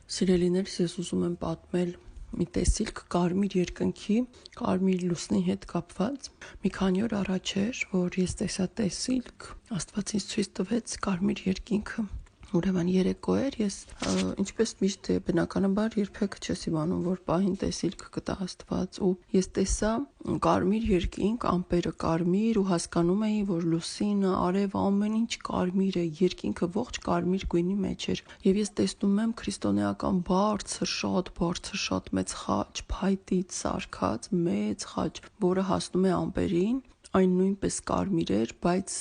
Սիրելիներս, ես ուզում եմ պատմել մի տեսիլք կարմիր երկնքի, կարմիր լուսնի հետ կապված։ Մի քանի օր առաջ էր, որ ես տեսա տեսիլք, Աստված ինձ ցույց տվեց կարմիր երկինքը։ Ուրեմն երեկո էր, ես ինչպես միշտ բնականաբար երբեք չես իմանում, որ պահին տեսիլք կտա Աստված, ու ես տեսա կարմիր երկինք, ամպերը կարմիր, ու հասկանում էի, որ լուսինը, արևը, ամեն ինչ կարմիր է, երկինքը ողջ կարմիր գույնի մեջ էր։ Եվ ես տեսնում եմ քրիստոնեական բարձր, շատ մեծ խաչ, փայտից սարքած մեծ խաչ, որը հասնում է ամպերին։ Այն նույնպես կարմիր էր, բայց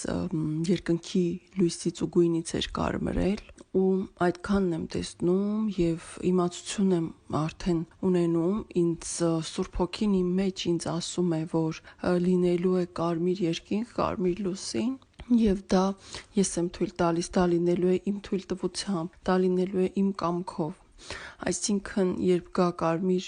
երկնքի լույսից ու գույնից էր կարմրել, ու այդքանն եմ տեսնում եւ իմացություն եմ արդեն ունենում, ինձ Սուրբ Հոգին իմ մեջ ինձ ասում է, որ լինելու է կարմիր երկինք, կարմիր լուսին, եւ դա ես եմ թույլ տալիս, դա լինելու է իմ թույլտվությամբ, դա լինելու է իմ կամքով։ Այսինքն, երբ գա կարմիր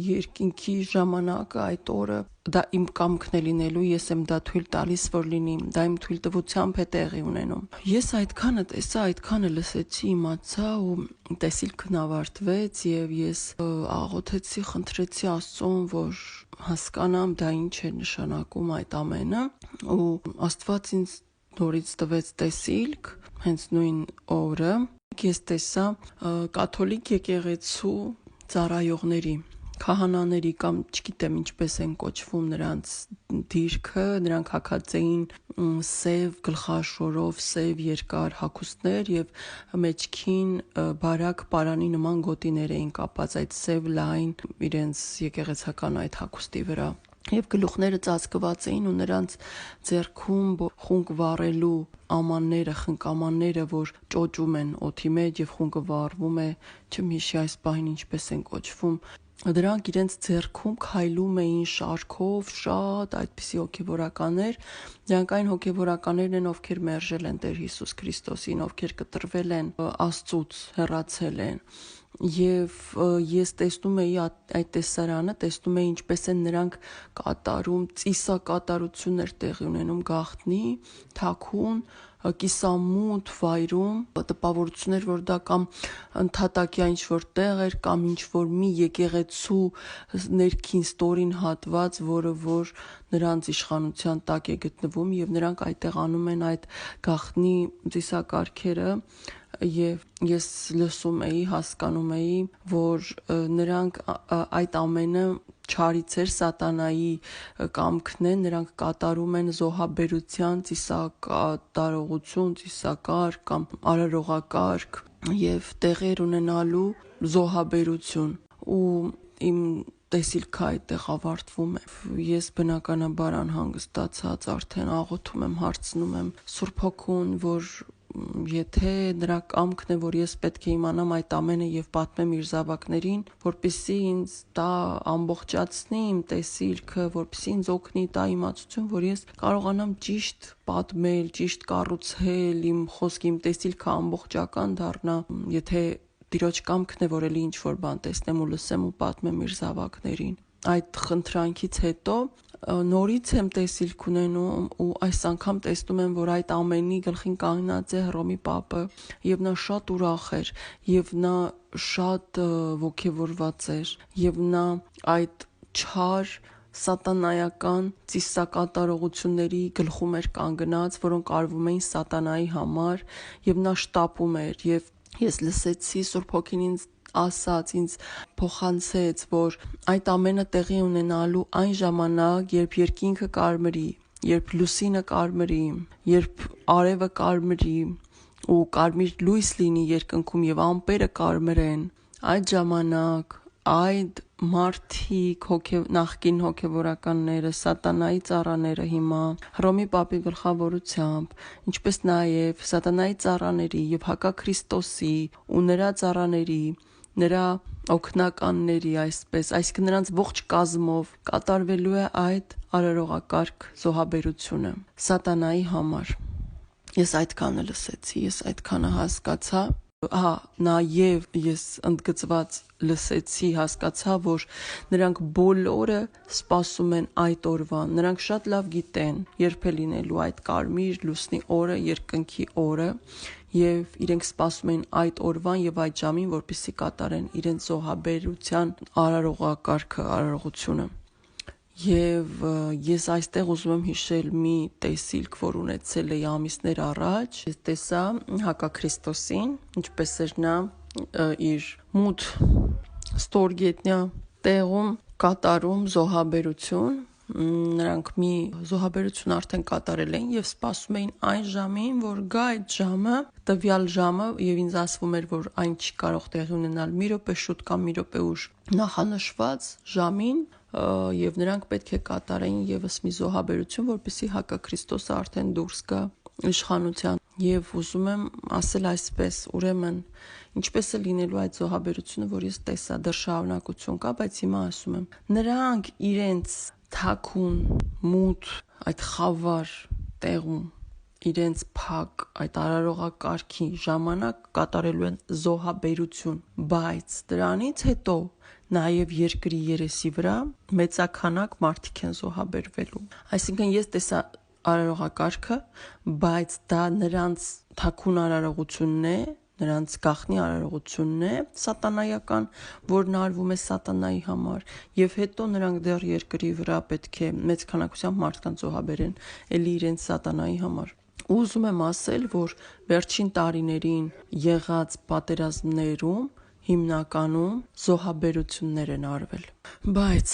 երկինքի ժամանակը, այդ օրը, դա իմ կամքն է լինելու, ես եմ դա թույլ տալիս, որ լինի, դա իմ թույլտվությամբ է տեղի ունենում։ Ես այդքանը տեսա, այդքանը լսեցի, իմացա, ու տեսիլքն ավարտվեց, եւ ես աղոթեցի, խնդրեցի Աստծուն, որ հասկանամ դա ինչ է նշանակում այդ ամենը, ու Աստված ինձ նորից տվեց տեսիլք, հենց նույն օրը ես տեսա կաթոլիկ եկեղեցու ծառայողների, քահանաների կամ չգիտեմ ինչպես են կոչվում նրանց դիրքը, նրանք հագած էին սև գլխաշորով, սև երկար հագուստներ եւ մեջքին բարակ պարանի նման գոտիներ էին կապած այդ սև լայն իրենց եկեղեցական այդ հագուստի վրա։ Եվ գլուխները ծածկված էին, ու նրանց ձեռքում խունկ վառելու ամանները, խնկամանները, որ ճոճում են օդի մեջ եւ խունկը վառվում է, չհիշի այս պահին ինչպես են կոչվում, դրանք իրենց ձեռքում քայլում էին շարքով, շատ այդպիսի հոգեվորականներ, դրանք այն հոգեվորականներն են, ովքեր մերժել են Տեր Հիսուս Քրիստոսին, ովքեր կտրվել են Աստծուց, հեռացել են։ Եվ ես տեսնում էի այդ տեսարանը, տեսնում էի ինչպես են նրանք կատարում, ծիսակատարություններ տեղի ունենում գաղտնի, թաքուն, կիսամութ վայրում, տպավորություններ, որ դա կամ ընդհատակյա ինչ-որ տեղ էր, կամ ինչ-որ մի եկեղեցու ներքին ստորին հատված, որը որ նրանց իշխանության տակ է գտնվում, եւ նրանք այդտեղ անում են այդ գաղտնի ծիսակարգերը, եւ ես լսում էի, հասկանում էի, որ նրանք այդ ամենը չարից էր, սատանայի կամքն է, նրանք կատարում են զոհաբերության ծիսակատարողություն, ծիսակարգ կամ արարողակարգ եւ տեղեր ունենալու զոհաբերություն, ու իմ տեսիլքը այդտեղ ավարտվում է։ Ես բնականաբար անհանգստացած արդեն աղոթում եմ, հարցնում եմ Սուրբ Հոգուն, որ եթե նրա կամքն է, որ ես պետք է իմանամ այդ ամենը եւ պատմեմ իր զավակներին, որպեսզի ինձ տա ամբողջացնի իմ տեսիլքը, որպեսզի ինձ օգնի տա իմացություն, որ ես կարողանամ ճիշտ պատմել, ճիշտ կառուցել իմ խոսքը, իմ տեսիլքը ամբողջական դառնա, եթե Տիրոջ կամքն է, որ էլի ինչ-որ բան տեսնեմ ու լսեմ ու պատմեմ իր զավակներին։ Այդ խնդրանքից հետո նորից եմ տեսիլք ունենում, ու այս անգամ տեսնում եմ, որ այդ ամենի գլխին կանգնած է Հռոմի Պապը, եւ նա շատ ուրախ էր, եւ նա շատ ոգևորված էր, եւ նա այդ չար սատանայական ծիսակատարողությունների գլխում էր կանգնած, որոնք արվում էին սատանայի համար, եւ նա շտապում էր, եւ ես լսեցի Սուրբ Հոգին ինձ ասաց, ինձ փոխանցեց, որ այդ ամենը տեղի ունենալու այն ժամանակ, երբ երկինքը կարմրի, երբ լուսինը կարմրի, երբ արևը կարմրի ու կարմիր լույս լինի երկնքում եւ ամպերը կարմրեն, այդ ժամանակ այդ մարդիկ, նախկին հոգեվորականները, սատանայի ծառաները հիմա Հռոմի Պապի գլխավորությամբ, ինչպես նաև սատանայի ծառաների եւ հակաքրիստոսի ու նրա ծառաների, նրա օգնականների, այսինքն նրանց ողջ կազմով կատարվելու է այդ արարողակարգ զոհաբերությունը սատանայի համար։ Ես այդքանը լսեցի, ես այդքանը հասկացա, Նաև ես ընդգծված լսեցի, հասկացա, որ նրանք բոլորը սպասում են այդ օրվան, նրանք շատ լավ գիտեն երբ է լինելու այդ կարմիր լուսնի օրը, երկնքի օրը, եւ իրենք սպասում են այդ օրվան եւ այդ ժամին, որպեսզի կատարեն իրենց զոհաբերության արարողակարգը, արարողությունը։ Եվ ես այստեղ ուզում եմ հիշել մի տեսիլք, որ ունեցել էի ամիսներ առաջ։ Ես տեսա Հակաքրիստոսին, ինչպես էր նա իր մութ ստորգետնյա տեղում կատարում զոհաբերություն։ Նրանք մի զոհաբերություն արդեն կատարել էին եւ սպասում էին այն ժամին, որ գա այդ ժամը, տվյալ ժամը, եւ ինձ ասվում էր, որ այն չի կարող տեղի ունենալ մի րոպե շուտ կամ մի րոպե ուշ նախանշված ժամին, եւ նրանք պետք է կատարեին եւս մի զոհաբերություն, որպեսզի Հակաքրիստոսը արդեն դուրս գա իշխանության։ Եվ ուզում եմ ասել այսպես, ուրեմն ինչպես է լինելու այդ զոհաբերությունը, որ ես տեսա, դեռ շարունակություն կա, բայց հիմա ասում եմ, նրանք իրենց թաքուն, մութ, այդ խավար տեղում իրենց փակ այդ արարողակարգի ժամանակ կատարելու են զոհաբերություն, բայց դրանից հետո նաև երկրի երեսի վրա մեծաքանակ մարդիկ են զոհաբերվելու։ Այսինքն ես տեսա արարողակարգը, բայց դա նրանց թաքուն արարողությունն է, նրանց գաղտնի արարողությունն է, սատանայական, որն արվում է սատանայի համար, եւ հետո նրանք դեռ երկրի վրա պետք է մեծ քանակությամբ մարդկանց զոհաբերեն էլի իրենց սատանայի համար։ Ուզում եմ ասել, որ վերջին տարիներին եղած պատերազմներում հիմնականում զոհաբերություններ են արվել։ Բայց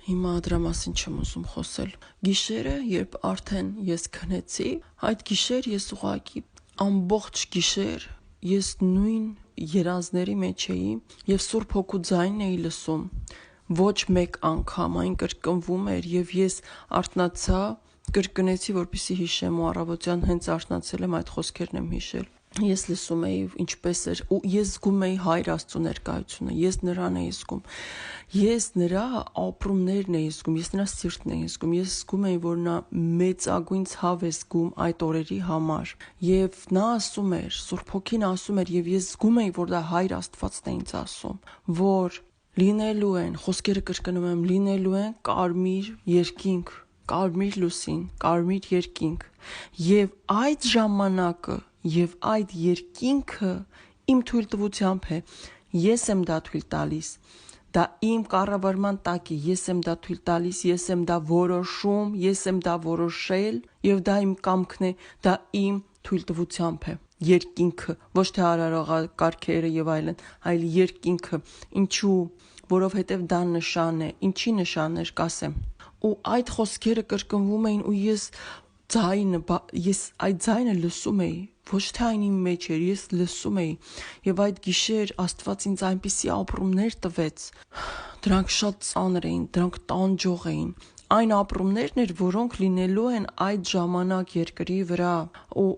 հիմա դրա մասին չեմ ուզում խոսել։ Գիշերը, երբ արդեն ես քնեցի, այդ գիշեր ես ուղղակի ամբողջ գիշեր ես նույն երազների մեջ էի եւ Սուրբ Հոգու ձայնն էի լսում։ Ոչ մեկ անգամ այն կրկնվում էր եւ ես արթնացա, կրկնեցի, որպեսզի հիշեմ ու առավոտյան հենց արթնացել եմ այդ խոսքերն եմ հիշել։ Ես լսում էի ինչպես էր ու ես զգում էի Հայր Աստծո ներկայությունը, ես նրան էի զգում, ես նրա ապրումներն էի զգում, ես նրա սիրտն էի զգում, ես զգում էի, որ նա մեծագույն ցավ է զգում այդ օրերի համար եւ նա ասում էր, Սուրբ Հոգին ասում էր եւ ես զգում էի, որ դա Հայր Աստվածն է ինձ ասում, որ լինելու են, խոսքերը կրկնում եմ, լինելու են կարմիր երկինք, կարմիր լուսին, կարմիր երկինք եւ այդ ժամանակը եւ այդ երկինքը իմ թույլտվությամբ է, ես եմ դա թույլ տալիս, դա իմ կառավարման տակ է, ես եմ դա թույլ տալիս, ես եմ դա որոշում, ես եմ դա որոշել եւ դա իմ կամքն է, դա իմ թույլտվությամբ է, երկինքը, ոչ թե արարողակարգերը եւ այլն, այլ երկինքը, ինչու, որովհետեւ դա նշան է, ինչի նշաններ կասեմ, ու այդ խոսքերը կրկնվում էին ու ես այդ ձայնը լսում էի, ոչ թե այն իմ մեջ էր, ես լսում էի եւ այդ գիշեր Աստված ինձ այնպիսի ապրումներ տվեց, դրանք շատ ծանր էին, դրանք տանջող էին, այն ապրումներն էր, որոնք լինելու են այդ ժամանակ երկրի վրա,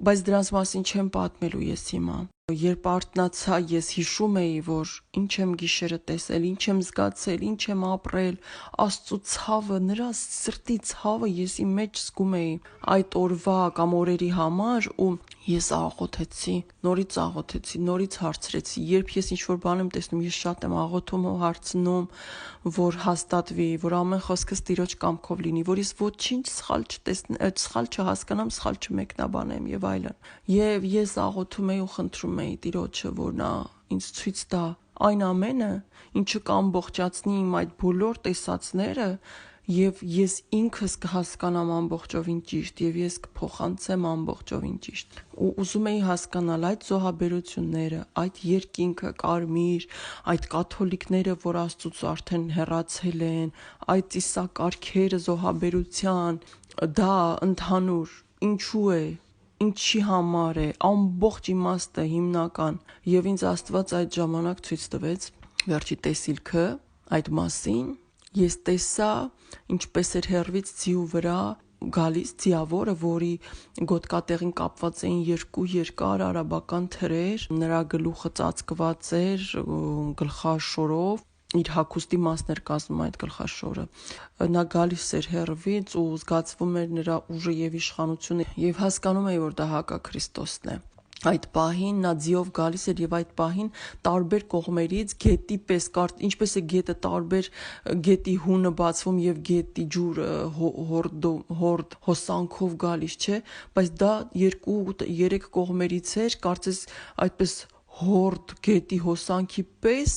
բայց դրանց մասին չեմ պատմելու ես հիմա։ Երբ արթնացա, ես հիշում էի, որ ինչ եմ գիշերը տեսել, ինչ եմ զգացել, ինչ եմ ապրել, Աստծո ցավը, նրա սրտի ցավը ես իմ մեջ զգում էի այդ օրվա կամ օրերի համար ու ես աղոթեցի, նորից հարցրեցի, երբ ես ինչ-որ բան եմ տեսնում, ես շատ եմ աղոթում ու հարցնում, որ հաստատվի, որ ամեն խոսքս Տիրոջ կամքով լինի, որ ես ոչինչ սխալ չհասկանամ, սխալ չմեկնաբանեմ եւ այլն։ Եվ ես աղոթում էի ու խնդրում էի Տիրոջը, որ նա ինձ ցույց տա այն ամենը, ինչը կամբողջացնի իմ այդ բոլոր տեսածները եւ ես ինքս կհասկանամ ամբողջովին ճիշտ եւ ես կփոխանցեմ ամբողջովին ճիշտ ու ուզում էի հասկանալ այդ զոհաբերությունները, այդ երկինքը կարմիր, այդ կաթոլիկները, որ Աստծուց արդեն հեռացել են, այդ ծիսակարգերը զոհաբերության, դա ընդհանուր ինչու է, ինչի համար է, ամբողջ իմաստը հիմնական եւ ինձ Աստված այդ ժամանակ ցույց տվեց վերջի տեսիլքը այդ մասին։ Ես տեսա, ինչպես էր հեռվից ձիու վրա գալիս ձիավորը, որի գոտկատեղին կապված էին երկու երկար արաբական թրեր, նրա գլուխը ծածկված էր գլխաշորով, իր հագուստի մասն էր կազմում այդ գլխաշորը։ Նա գալիս էր հեռվից ու զգացվում էր նրա ուժը եւ իշխանությունը եւ հասկանում էի, որ դա Հակաքրիստոսն է։ Այդ պահին նա ձիով գալիս էր եւ այդ պահին տարբեր կողմերից գետի պես ինչպես է գետը տարբեր գետի հունը բացվում եւ գետի ջուրը հորդ հոսանքով գալիս, չէ, բայց դա 2-3 կողմերից էր, կարծես այդպես հորդ գետի հոսանքի պես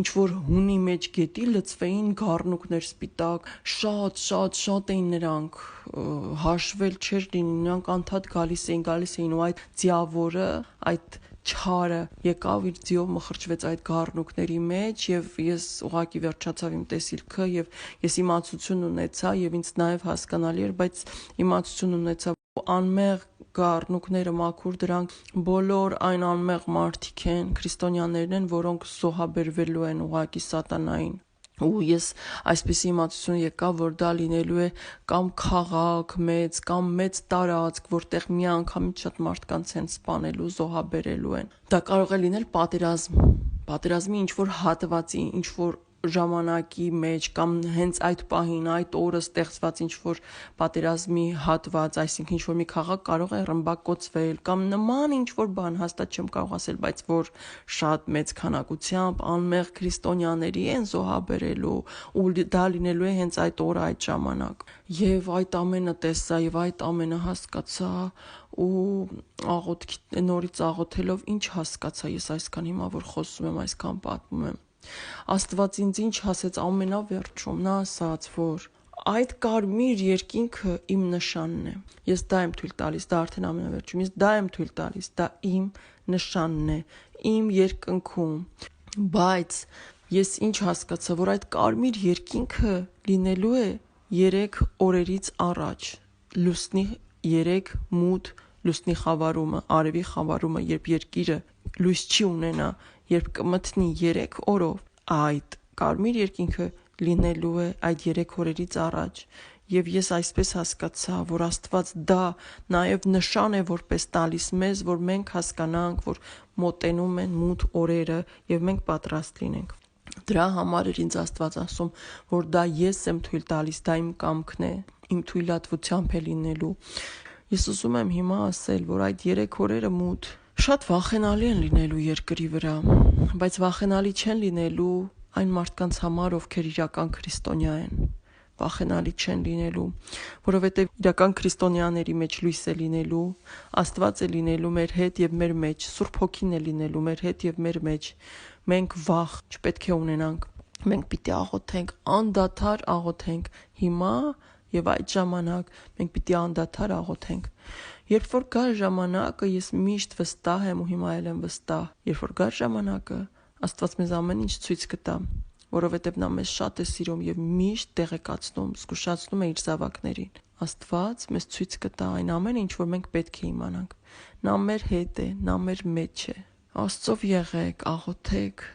ինչ որ հունի մեջ գետի լցվեին գառնուկներ սպիտակ, շատ էին նրանք, հաշվել չէր լինի, նրանք անդադ գալիս էին ու այդ ձիավորը, այդ չարը եկավ իր ձիով մխրճվեց այդ գառնուկների մեջ եւ ես ուղակի վերջացավ իմ տեսիլքը եւ ես իմացություն ունեցա եւ ինձ նաեւ հասկանալի էր, բայց իմացություն ունեցա անմեղ գառնուկները մաքուր դրանք բոլոր այն անմեղ մարդիկ են, քրիստոնյաներն են, որոնք զոհաբերվելու են ուղակի սատանային ու ես այսպեսի իմացություն եկավ, որ դա լինելու է կամ քաղաք մեծ, կամ մեծ տարածք, որտեղ միանգամից շատ մարդկանց են սպանելու, զոհաբերելու են։ Դա կարող է լինել պատերազմի ինչ-որ հատվածի, ինչ-որ ժամանակի մեջ կամ հենց այդ պահին, այդ օրը ստեղծված ինչ-որ պատերազմի հատված, այսինքն ինչ-որ մի քաղաք կարող է ռմբակոծվել կամ նման ինչ-որ բան, հաստատ չեմ կարող ասել, բայց որ շատ մեծ քանակությամբ անմեղ քրիստոնյաների են զոհաբերելու ու դա լինելու է հենց այդ օրը, այդ ժամանակ։ Եվ այդ ամենը տեսա եւ այդ ամենը հասկացա ու նորից աղոթելով ինչ հասկացա ես այսքան հիմա որ խոսում եմ, այսքան պատմում եմ։ Աստված ինձ ինչ ասեց ամենավերջում, նա ասաց, որ այդ կարմիր երկինքը իմ նշանն է։ Ես դա եմ թույլ տալիս, դա արդեն ամենավերջում, ես դա եմ թույլ տալիս, դա իմ նշանն է, իմ երկնքում։ Բայց ես ինչ հասկացա, որ այդ կարմիր երկինքը լինելու է 3 օրերից առաջ, լուսնի 3 մութ լուսնի խավարումը, արևի խավարումը, երբ երկիրը լույս չի ունենա, երբ կմթնի 3 օրով, այդ կարմիր երկինքը լինելու է այդ 3 օրերից առաջ եւ ես այսպես հասկացա, որ Աստված դա նաեւ նշան է որպես տալիս մեզ, որ մենք հասկանանք, որ մոտենում են մութ օրերը եւ մենք պատրաստ լինենք։ Դրա համար էր ինձ Աստված ասում, որ դա ես եմ թույլ տալիս, դա իմ կամքն է, իմ թույլատվությամբ է լինելու։ Ես ուզում եմ հիմա ասել, որ այդ 3 օրերը մութ շատ վախենալի են լինելու երկրի վրա, բայց վախենալի չեն լինելու այն մարդկանց համար, ովքեր իրական քրիստոնյա են։ Վախենալի չեն լինելու, որովհետև իրական քրիստոնյաների մեջ լույս է լինելու, Աստված է լինելու մեր հետ եւ մեր մեջ, Սուրբ Հոգին է լինելու մեր հետ եւ մեր մեջ։ Մենք վախ չպետք է ունենանք։ Մենք պիտի աղոթենք, անդադար աղոթենք հիմա եւ այդ ժամանակ մենք պիտի անդադար աղոթենք։ Երբ որ գա ժամանակը, ես միշտ վստահ եմ ու հիմա էլ եմ վստահ, երբ որ գա ժամանակը, Աստված մեզ ամեն ինչ ցույց կտա, որովհետև նա մեզ շատ է սիրում եւ միշտ տեղեկացնում, զգուշացնում է իր զավակներին։ Աստված մեզ ցույց կտա այն ամենը, ինչ որ մենք պետք է իմանանք։ Նա մեր հետ է, նա մեր մեջ է։ Աստծով եղեք, աղոթեք,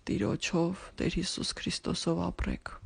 Տիրոջով, Տեր Հիսուս Քրիստոսով ապրեք։